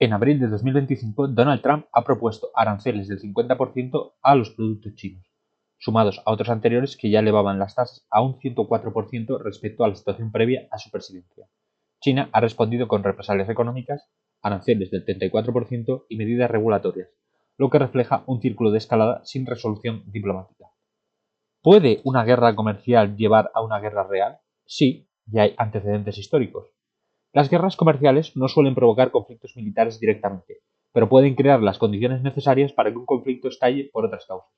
En abril de 2025, Donald Trump ha propuesto aranceles del 50% a los productos chinos, sumados a otros anteriores que ya elevaban las tasas a un 104% respecto a la situación previa a su presidencia. China ha respondido con represalias económicas, aranceles del 34% y medidas regulatorias, lo que refleja un círculo de escalada sin resolución diplomática. ¿Puede una guerra comercial llevar a una guerra real? Sí, y hay antecedentes históricos. Las guerras comerciales no suelen provocar conflictos militares directamente, pero pueden crear las condiciones necesarias para que un conflicto estalle por otras causas.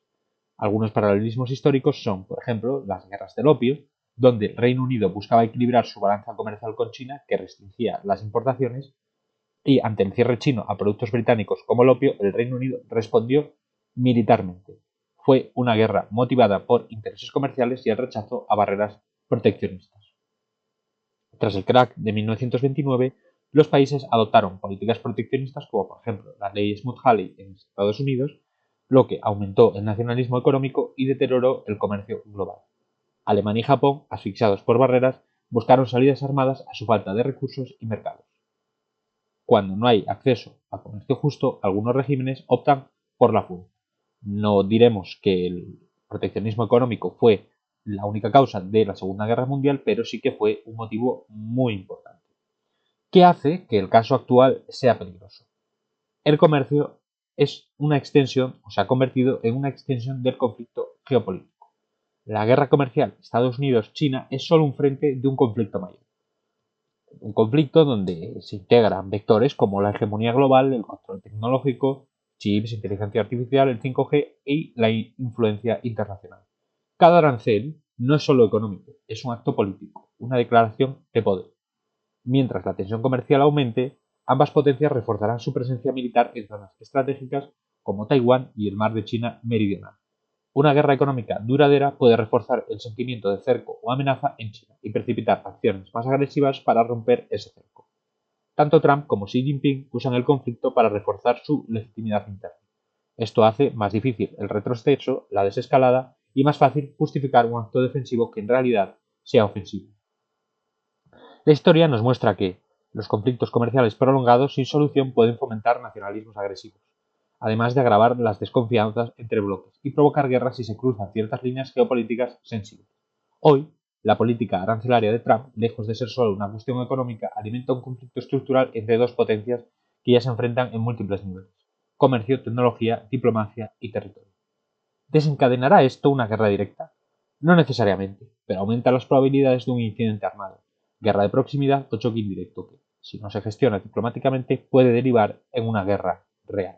Algunos paralelismos históricos son, por ejemplo, las guerras del opio, donde el Reino Unido buscaba equilibrar su balanza comercial con China, que restringía las importaciones, y ante el cierre chino a productos británicos como el opio, el Reino Unido respondió militarmente. Fue una guerra motivada por intereses comerciales y el rechazo a barreras proteccionistas. Tras el crack de 1929, los países adoptaron políticas proteccionistas como por ejemplo la ley Smoot-Hawley en Estados Unidos, lo que aumentó el nacionalismo económico y deterioró el comercio global. Alemania y Japón, asfixiados por barreras, buscaron salidas armadas a su falta de recursos y mercados. Cuando no hay acceso a comercio justo, algunos regímenes optan por la fuerza. No diremos que el proteccionismo económico fue la única causa de la Segunda Guerra Mundial, pero sí que fue un motivo muy importante. ¿Qué hace que el caso actual sea peligroso? El comercio es una extensión, o se ha convertido en una extensión del conflicto geopolítico. La guerra comercial Estados Unidos-China es solo un frente de un conflicto mayor. Un conflicto donde se integran vectores como la hegemonía global, el control tecnológico, chips, inteligencia artificial, el 5G y la influencia internacional. Cada arancel no es solo económico, es un acto político, una declaración de poder. Mientras la tensión comercial aumente, ambas potencias reforzarán su presencia militar en zonas estratégicas como Taiwán y el mar de China meridional. Una guerra económica duradera puede reforzar el sentimiento de cerco o amenaza en China y precipitar acciones más agresivas para romper ese cerco. Tanto Trump como Xi Jinping usan el conflicto para reforzar su legitimidad interna. Esto hace más difícil el retroceso, la desescalada y más fácil justificar un acto defensivo que en realidad sea ofensivo. La historia nos muestra que los conflictos comerciales prolongados sin solución pueden fomentar nacionalismos agresivos, además de agravar las desconfianzas entre bloques y provocar guerras si se cruzan ciertas líneas geopolíticas sensibles. Hoy, la política arancelaria de Trump, lejos de ser solo una cuestión económica, alimenta un conflicto estructural entre dos potencias que ya se enfrentan en múltiples niveles: comercio, tecnología, diplomacia y territorio. ¿Desencadenará esto una guerra directa? No necesariamente, pero aumenta las probabilidades de un incidente armado, guerra de proximidad o choque indirecto que, si no se gestiona diplomáticamente, puede derivar en una guerra real.